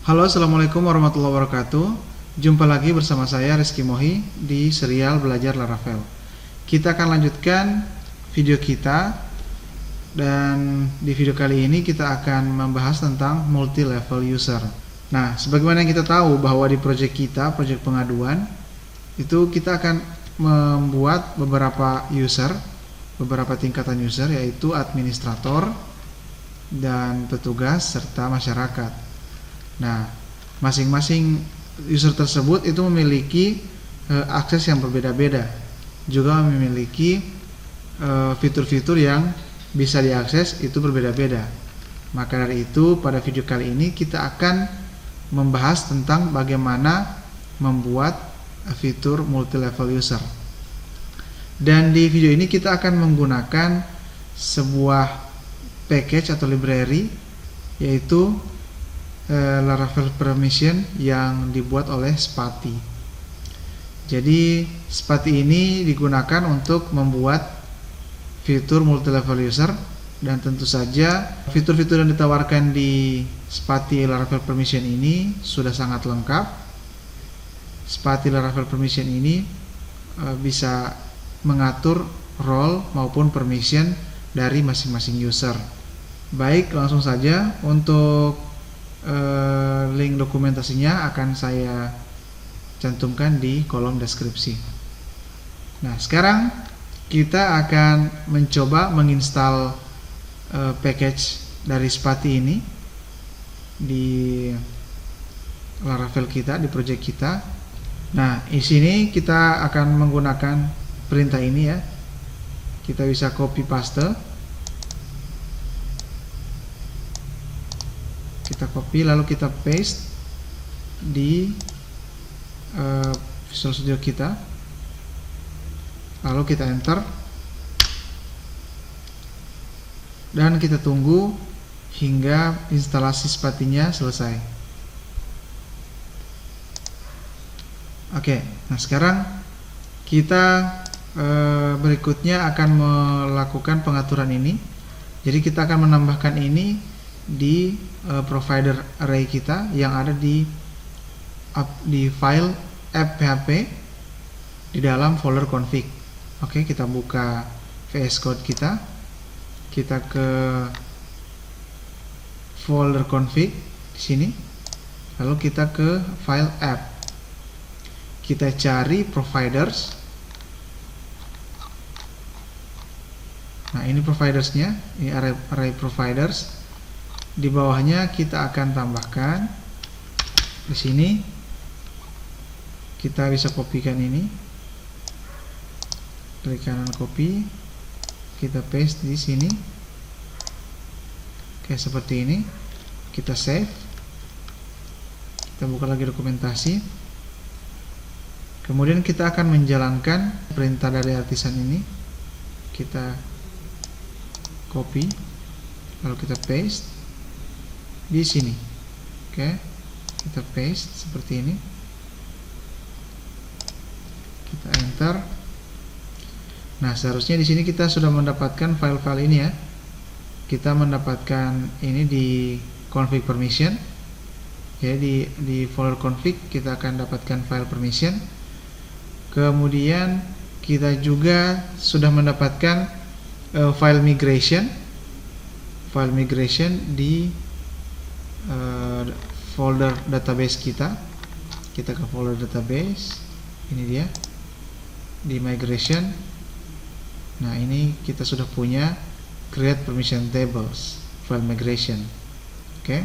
Halo, assalamualaikum warahmatullahi wabarakatuh. Jumpa lagi bersama saya Rizky Mohi di serial Belajar Laravel. Kita akan lanjutkan video kita, dan di video kali ini kita akan membahas tentang multi-level user. Nah, sebagaimana yang kita tahu bahwa di project kita, project pengaduan, itu kita akan membuat beberapa user, beberapa tingkatan user, yaitu administrator dan petugas serta masyarakat. Nah, masing-masing user tersebut itu memiliki akses yang berbeda-beda, juga memiliki fitur-fitur yang bisa diakses itu berbeda-beda. Maka dari itu, pada video kali ini kita akan membahas tentang bagaimana membuat fitur multi-level user. Dan di video ini kita akan menggunakan sebuah package atau library, yaitu Laravel Permission yang dibuat oleh Spati. Jadi Spati ini digunakan untuk membuat fitur multi-level user, dan tentu saja fitur-fitur yang ditawarkan di Spati Laravel Permission ini sudah sangat lengkap. Spati Laravel Permission ini bisa mengatur role maupun permission dari masing-masing user. Baik, langsung saja untuk link dokumentasinya akan saya cantumkan di kolom deskripsi. Nah, sekarang kita akan mencoba menginstal package dari Spati ini di Laravel kita, di project kita. Nah, di sini kita akan menggunakan perintah ini ya. Kita bisa copy paste. Kita copy lalu kita paste di Visual Studio kita, lalu kita enter dan kita tunggu hingga instalasi Spatinya selesai. Oke, nah sekarang kita berikutnya akan melakukan pengaturan ini. Jadi kita akan menambahkan ini di provider array kita yang ada di file app.php di dalam folder config. Oke, kita buka VS Code kita ke folder config di sini, lalu kita ke file app, kita cari providers. Nah, ini providersnya, ini array providers. Di bawahnya kita akan tambahkan di sini, kita bisa kopikan ini, klik kanan copy, kita paste di sini. Oke, seperti ini. Kita save, kita buka lagi dokumentasi, kemudian kita akan menjalankan perintah dari artisan ini. Kita copy lalu kita paste di sini. Oke, kita paste seperti ini, kita enter. Nah, seharusnya di sini kita sudah mendapatkan file-file ini ya. Kita mendapatkan ini di config permission. Jadi di folder config kita akan dapatkan file permission. Kemudian kita juga sudah mendapatkan file migration di folder database kita. Kita ke folder database, ini dia di migration. Nah, ini kita sudah punya create permission tables file migration. Oke.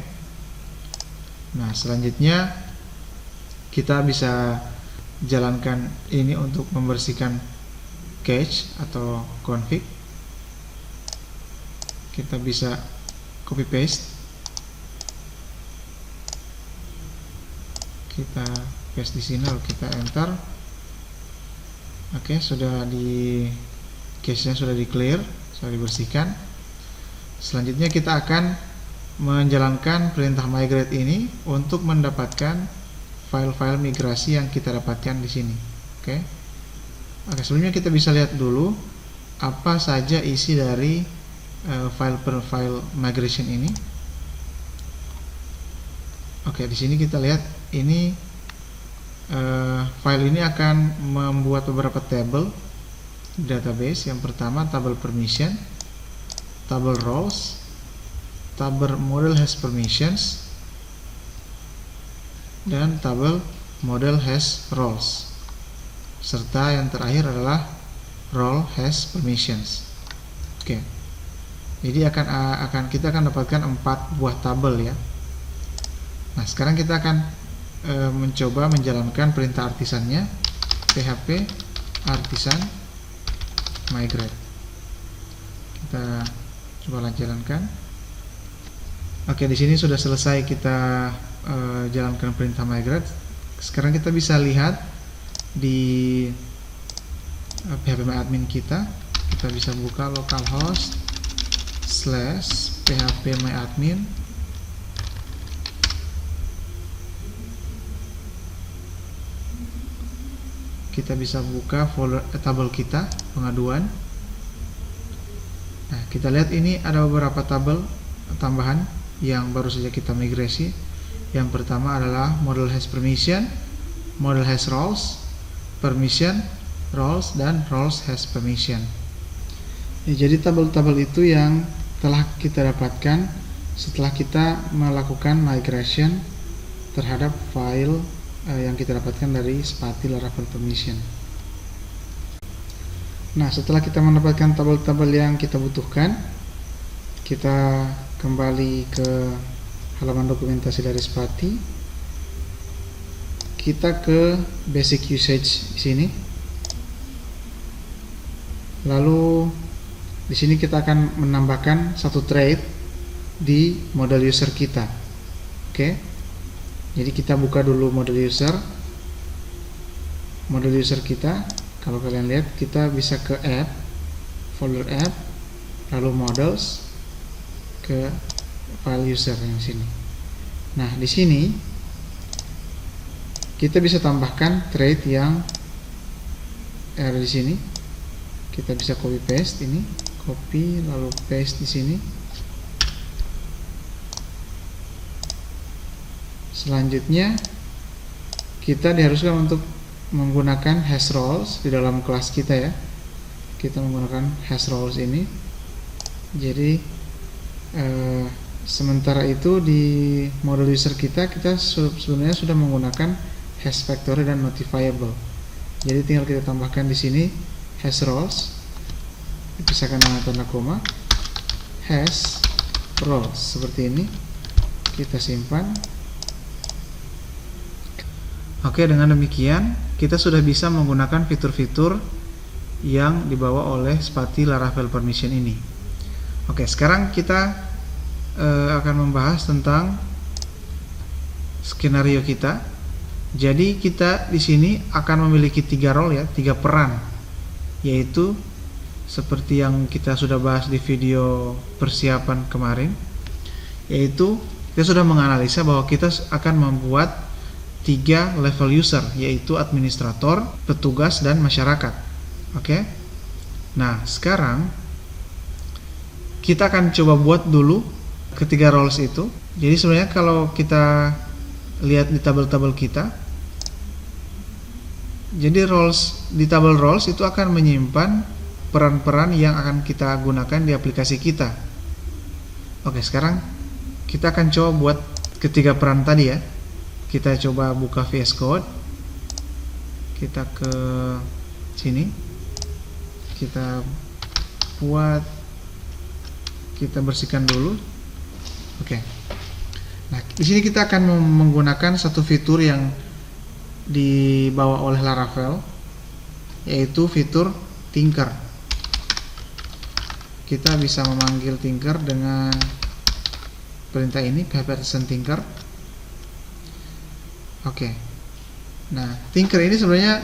Nah, selanjutnya kita bisa jalankan ini untuk membersihkan cache atau config. Kita bisa copy paste, kita paste di sini lalu kita enter. Oke, sudah di cache-nya sudah di clear, sudah dibersihkan. Selanjutnya kita akan menjalankan perintah migrate ini untuk mendapatkan file-file migrasi yang kita dapatkan di sini. Oke, sebelumnya kita bisa lihat dulu apa saja isi dari file per file migration ini. Oke, di sini kita lihat ini file ini akan membuat beberapa table di database. Yang pertama table permission, table roles, table model has permissions, dan table model has roles, serta yang terakhir adalah role has permissions. Oke, jadi kita akan dapatkan 4 buah tabel ya. Nah, sekarang kita akan mencoba menjalankan perintah artisannya, php artisan migrate. Kita coba jalankan. Oke, di sini sudah selesai kita jalankan perintah migrate. Sekarang kita bisa lihat di php myadmin kita bisa buka localhost / php myadmin. Kita bisa buka folder tabel kita, pengaduan. Nah, kita lihat ini ada beberapa tabel tambahan yang baru saja kita migrasi. Yang pertama adalah model has permission, model has roles, permission, roles, dan roles has permission. Ya, jadi tabel-tabel itu yang telah kita dapatkan setelah kita melakukan migration terhadap file yang kita dapatkan dari Spati Laravel Permission. Nah, setelah kita mendapatkan tabel-tabel yang kita butuhkan, kita kembali ke halaman dokumentasi dari Spati. Kita ke basic usage di sini. Lalu di sini kita akan menambahkan satu trait di model user kita. Oke. Jadi kita buka dulu model user kita. Kalau kalian lihat, kita bisa ke app, folder app, lalu models, ke file user yang sini. Nah, di sini kita bisa tambahkan trait yang ada di sini. Kita bisa copy paste ini, copy lalu paste di sini. Selanjutnya kita diharuskan untuk menggunakan hash roles di dalam kelas kita ya. Kita menggunakan hash roles ini. Jadi sementara itu di model user kita sebenarnya sudah menggunakan hash factory dan notifiable. Jadi tinggal kita tambahkan di sini hash roles, dipisahkan dengan tanda koma, hash roles seperti ini. Kita simpan. Oke, dengan demikian kita sudah bisa menggunakan fitur-fitur yang dibawa oleh Spati Laravel Permission ini. Oke, sekarang kita akan membahas tentang skenario kita. Jadi kita di sini akan memiliki 3 role ya, 3 peran, yaitu seperti yang kita sudah bahas di video persiapan kemarin, yaitu kita sudah menganalisa bahwa kita akan membuat 3 level user, yaitu administrator, petugas, dan masyarakat. Oke. Nah, sekarang kita akan coba buat dulu ketiga roles itu. Jadi sebenarnya kalau kita lihat di tabel-tabel kita, jadi roles di tabel roles itu akan menyimpan peran-peran yang akan kita gunakan di aplikasi kita. Oke, sekarang kita akan coba buat ketiga peran tadi ya. Kita coba buka VS Code. Kita ke sini. Kita buat, kita bersihkan dulu. Oke. Nah, di sini kita akan menggunakan satu fitur yang dibawa oleh Laravel, yaitu fitur Tinker. Kita bisa memanggil Tinker dengan perintah ini, php artisan Tinker. Oke. Nah, Tinker ini sebenarnya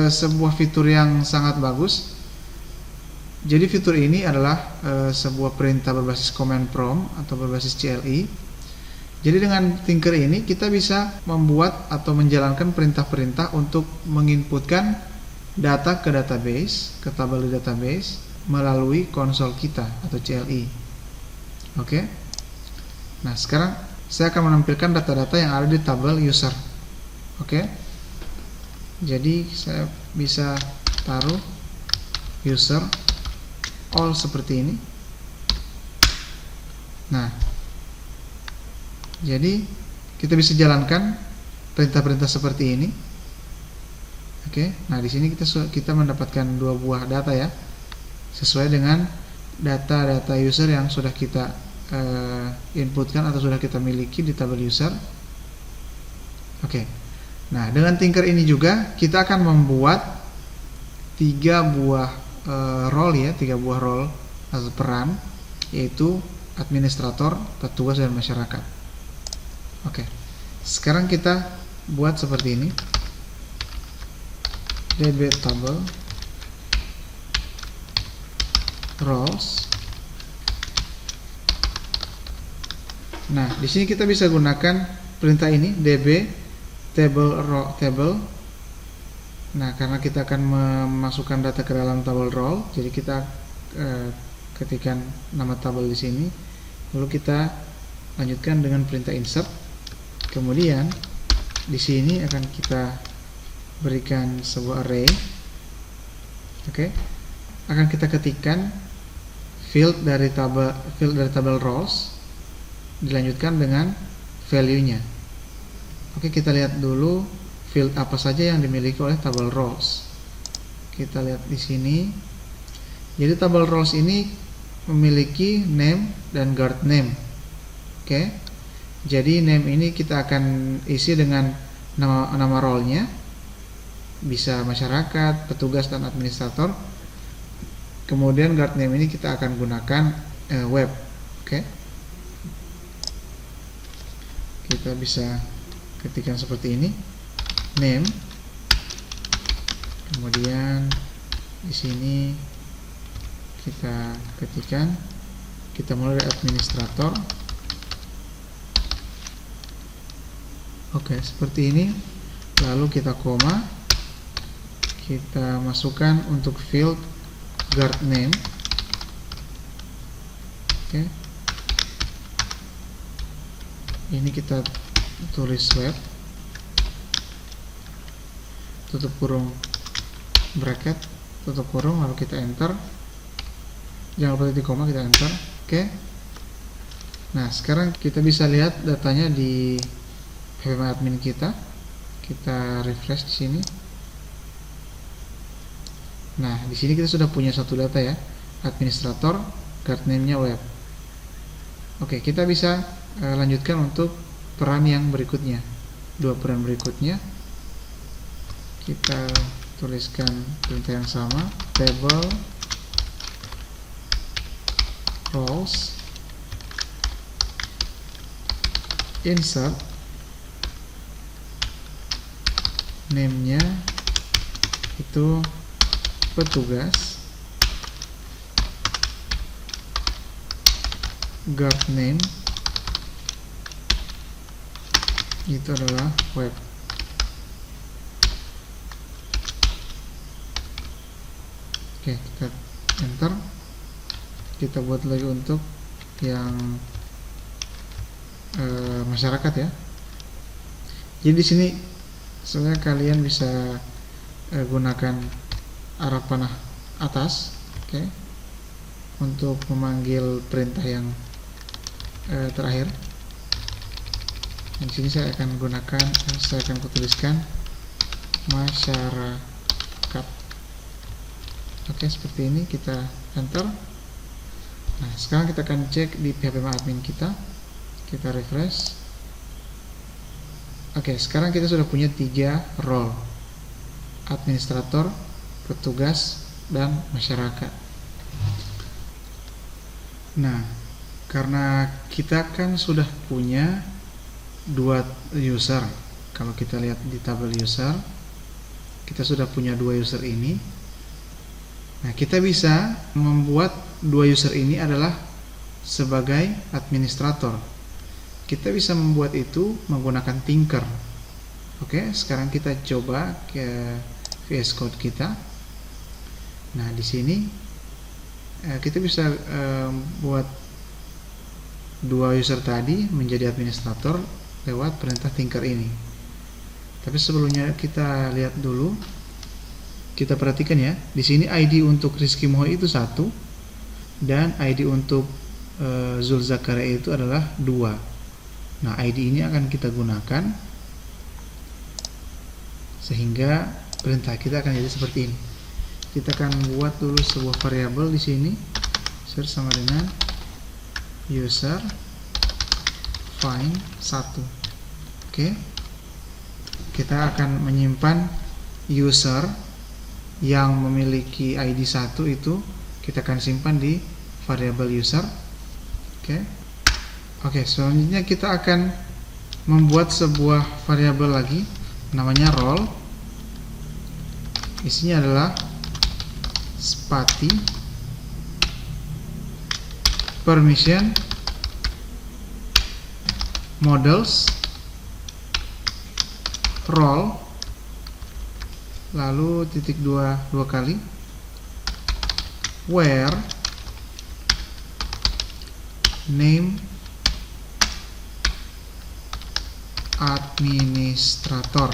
sebuah fitur yang sangat bagus. Jadi fitur ini adalah sebuah perintah berbasis command prompt atau berbasis CLI. Jadi dengan Tinker ini kita bisa membuat atau menjalankan perintah-perintah untuk menginputkan data ke database, ke tabel di database melalui konsol kita atau CLI. Oke. Nah, sekarang saya akan menampilkan data-data yang ada di tabel user. Oke. Jadi saya bisa taruh user all seperti ini. Nah, jadi kita bisa jalankan perintah-perintah seperti ini. Oke. Nah, di sini kita mendapatkan dua buah data ya, sesuai dengan data-data user yang sudah kita inputkan atau sudah kita miliki di tabel user. Oke. Nah, dengan Tinker ini juga kita akan membuat 3 buah role ya, 3 buah role atau peran, yaitu administrator, petugas, dan masyarakat. Oke. Sekarang kita buat seperti ini. DB table roles. Nah, di sini kita bisa gunakan perintah ini db table. Nah, karena kita akan memasukkan data ke dalam tabel role, jadi kita ketikkan nama tabel di sini, lalu kita lanjutkan dengan perintah insert. Kemudian di sini akan kita berikan sebuah array. Oke. Akan kita ketikkan field dari tabel roles, dilanjutkan dengan value-nya. Oke, kita lihat dulu field apa saja yang dimiliki oleh tabel roles. Kita lihat di sini. Jadi tabel roles ini memiliki name dan guard name. Oke. Jadi name ini kita akan isi dengan nama role-nya. Bisa masyarakat, petugas, dan administrator. Kemudian guard name ini kita akan gunakan web. Oke. Kita bisa ketikkan seperti ini, name. Kemudian di sini kita ketikkan, kita mulai dari administrator. Oke, seperti ini. Lalu kita koma, kita masukkan untuk field guard name. Oke. Ini kita tulis web, tutup kurung bracket, tutup kurung, lalu kita enter. Jangan lupa titik koma, kita enter. Oke. Nah, sekarang kita bisa lihat datanya di PHP-admin kita. Kita refresh di sini. Nah, di sini kita sudah punya satu data ya, administrator, guard name-nya web. Oke, kita bisa lanjutkan untuk peran yang berikutnya. 2 peran berikutnya kita tuliskan perintah yang sama, table roles insert, name-nya itu petugas, guard name itu adalah web. Oke, kita enter. Kita buat lagi untuk yang masyarakat ya. Jadi di sini sebenarnya kalian bisa gunakan arah panah atas, oke, untuk memanggil perintah yang terakhir. Di sini saya akan tuliskan masyarakat. Oke, seperti ini, kita enter. Nah, sekarang kita akan cek di PHP-admin kita. Kita refresh. Oke, sekarang kita sudah punya 3 role: administrator, petugas, dan masyarakat. Nah, karena kita kan sudah punya 2 user. Kalau kita lihat di tabel user, kita sudah punya 2 user ini. Nah, kita bisa membuat 2 user ini adalah sebagai administrator. Kita bisa membuat itu menggunakan Tinker. Oke, sekarang kita coba ke VS Code kita. Nah, di sini kita bisa buat dua user tadi menjadi administrator lewat perintah tinker ini. Tapi sebelumnya kita lihat dulu, kita perhatikan ya, di sini ID untuk Rizky Mohi itu 1 dan ID untuk Zul Zakaria itu adalah 2. Nah, ID ini akan kita gunakan sehingga perintah kita akan jadi seperti ini. Kita akan buat dulu sebuah variabel di sini, user sama dengan user find 1. Oke. Kita akan menyimpan user yang memiliki ID 1 itu kita akan simpan di variabel user. Oke, selanjutnya kita akan membuat sebuah variabel lagi namanya role. Isinya adalah Spati permission models role, lalu titik dua kali, where name administrator,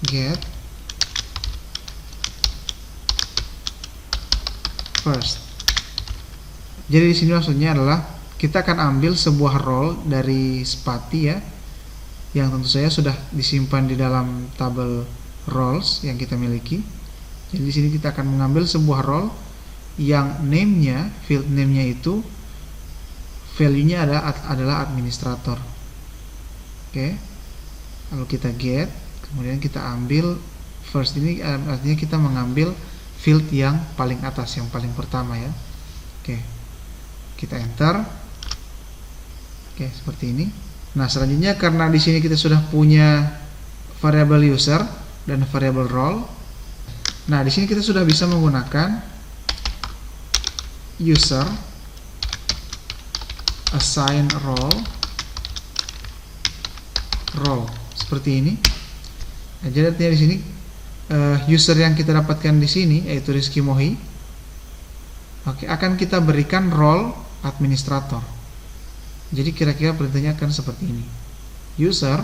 get first. Jadi di sini maksudnya adalah kita akan ambil sebuah role dari Spati ya, yang tentu saja sudah disimpan di dalam tabel roles yang kita miliki. Jadi di sini kita akan mengambil sebuah role yang name-nya, field name-nya itu value-nya adalah administrator. Oke. Lalu kita get, kemudian kita ambil first, ini artinya kita mengambil field yang paling atas, yang paling pertama ya. Oke. Kita enter. Oke, seperti ini. Nah, selanjutnya karena di sini kita sudah punya variabel user dan variabel role. Nah, di sini kita sudah bisa menggunakan user assign role seperti ini. Nah, jadi artinya di sini user yang kita dapatkan di sini yaitu Rizky Mohi. Oke, akan kita berikan role administrator. Jadi kira-kira perintahnya akan seperti ini. User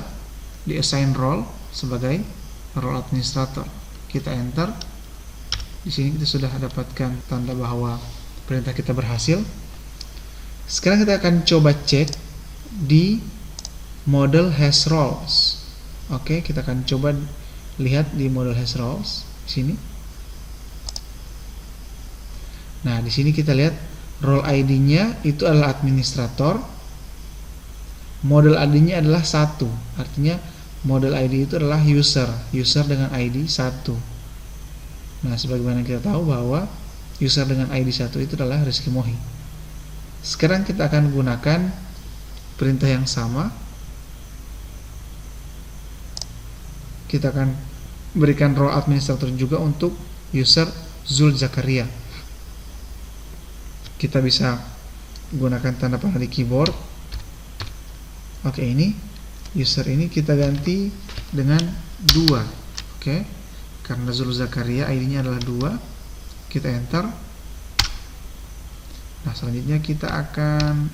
di assign role sebagai role administrator. Kita enter. Di sini kita sudah dapatkan tanda bahwa perintah kita berhasil. Sekarang kita akan coba cek di model has roles. Oke, kita akan coba lihat di model has roles di sini. Nah, di sini kita lihat role ID-nya itu adalah administrator. Model ID-nya adalah 1. Artinya model ID itu adalah user dengan ID 1. Nah, sebagaimana kita tahu bahwa user dengan ID 1 itu adalah Rizky Mohi. Sekarang kita akan gunakan perintah yang sama. Kita akan berikan role administrator juga untuk user Zul Zakaria. Kita bisa gunakan tanda panah di keyboard. Oke, ini user ini kita ganti dengan 2. Oke, karena Zul Zakaria ID-nya adalah 2. Kita enter. Nah, selanjutnya kita akan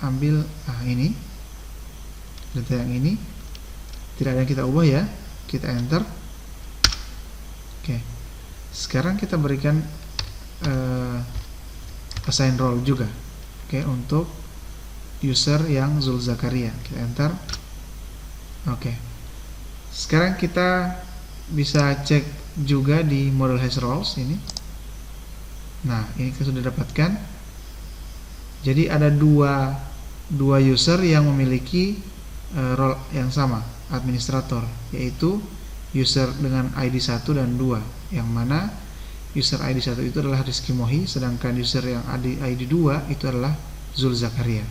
ambil ini data yang ini, tidak ada yang kita ubah ya. Kita enter. Oke, sekarang kita berikan assign role juga. Oke, untuk user yang Zul Zakaria. Kita enter. Oke, sekarang kita bisa cek juga di model has roles ini. Nah, ini kita sudah dapatkan. Jadi ada dua user yang memiliki role yang sama, administrator, yaitu user dengan ID 1 dan 2, yang mana user ID 1 itu adalah Rizky Mohi, sedangkan user yang ID 2 itu adalah Zul Zakaria.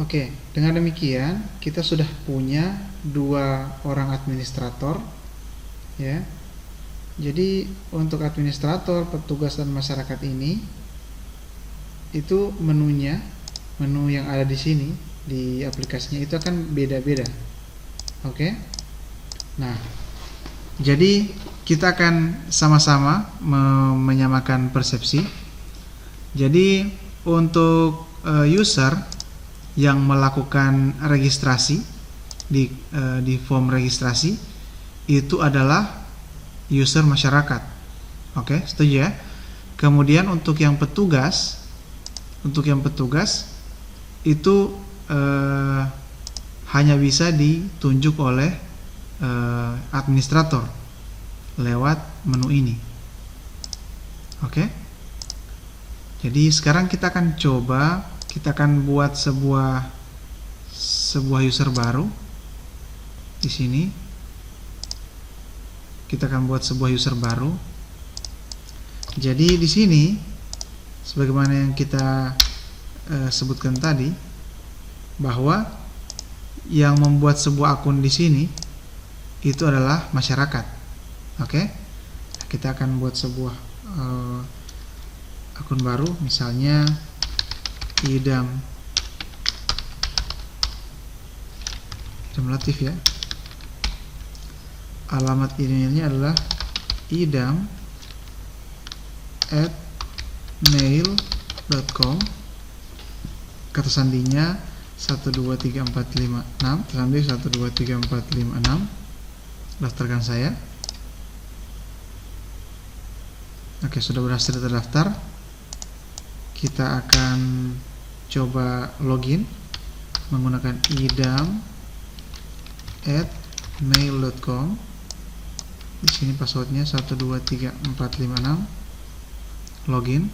Oke, dengan demikian kita sudah punya 2 orang administrator ya. Jadi untuk administrator, petugas dan masyarakat ini itu menu yang ada di sini di aplikasinya itu akan beda-beda. Oke. Nah, jadi kita akan sama-sama menyamakan persepsi. Jadi untuk user yang melakukan registrasi di form registrasi itu adalah user masyarakat. Oke, setuju ya? Kemudian untuk yang petugas itu hanya bisa ditunjuk oleh administrator lewat menu ini. Oke. Jadi sekarang kita akan buat sebuah user baru di sini. Kita akan buat sebuah user baru. Jadi di sini sebagaimana yang kita sebutkan tadi, bahwa yang membuat sebuah akun di sini itu adalah masyarakat. Oke, kita akan buat sebuah akun baru, misalnya idam Latif ya. Alamat emailnya adalah idam@mail.com. Kata sandinya 123456, sandi 123456. Daftarkan saya. Oke, sudah berhasil terdaftar. Kita akan coba login menggunakan idam@mail.com. Di sini passwordnya 123456. Login.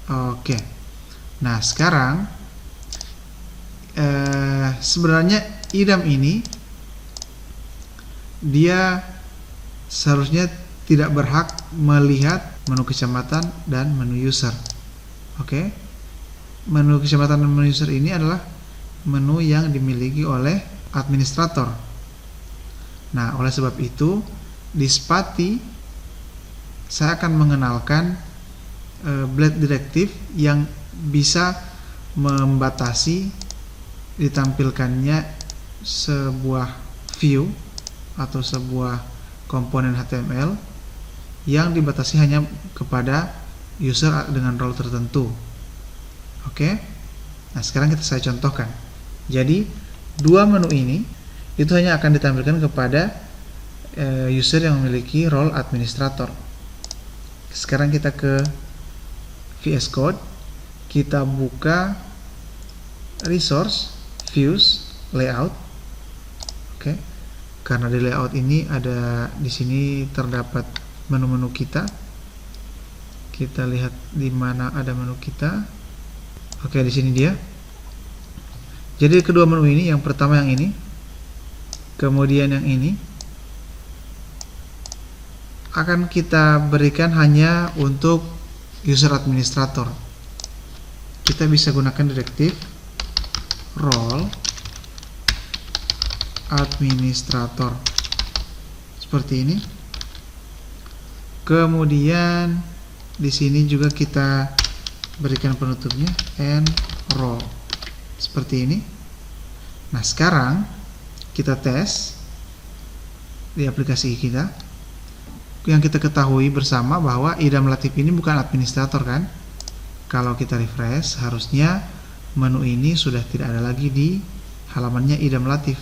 Oke. Nah, sekarang sebenarnya idam ini dia seharusnya tidak berhak melihat menu kecamatan dan menu user. Oke. Menu kecamatan dan menu user ini adalah menu yang dimiliki oleh administrator. Nah, oleh sebab itu di Spati saya akan mengenalkan blade directive yang bisa membatasi ditampilkannya sebuah view atau sebuah komponen HTML yang dibatasi hanya kepada user dengan role tertentu. Oke. Nah, sekarang saya contohkan. Jadi, dua menu ini itu hanya akan ditampilkan kepada user yang memiliki role administrator. Sekarang kita ke VS Code, kita buka resource, views, layout. Oke. Karena di layout ini ada di sini terdapat menu-menu kita. Kita lihat di mana ada menu kita. Oke, di sini dia. Jadi kedua menu ini, yang pertama yang ini, kemudian yang ini akan kita berikan hanya untuk user administrator. Kita bisa gunakan direktif role administrator seperti ini. Kemudian di sini juga kita berikan penutupnya and role seperti ini. Nah, sekarang kita tes di aplikasi kita. Yang kita ketahui bersama bahwa idam Latif ini bukan administrator kan. Kalau kita refresh, harusnya menu ini sudah tidak ada lagi di halamannya idam Latif.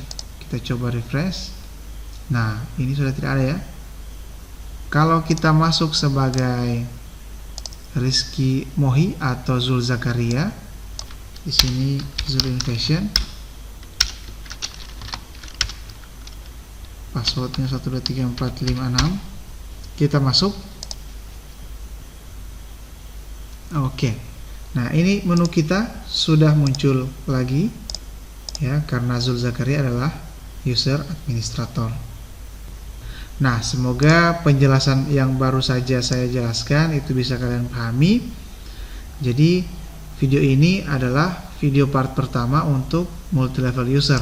Kita coba refresh. Nah, ini sudah tidak ada ya. Kalau kita masuk sebagai Rizky Mohi atau Zul Zakaria, di sini Zul Innovation, passwordnya 123456. Kita masuk. Oke. Nah, ini menu kita sudah muncul lagi ya, karena Zul Zakaria adalah user administrator. Nah, semoga penjelasan yang baru saja saya jelaskan itu bisa kalian pahami. Jadi, video ini adalah video part pertama untuk multi-level user.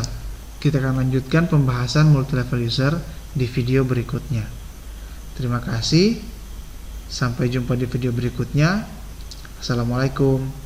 Kita akan lanjutkan pembahasan multi-level user di video berikutnya. Terima kasih. Sampai jumpa di video berikutnya. Assalamualaikum.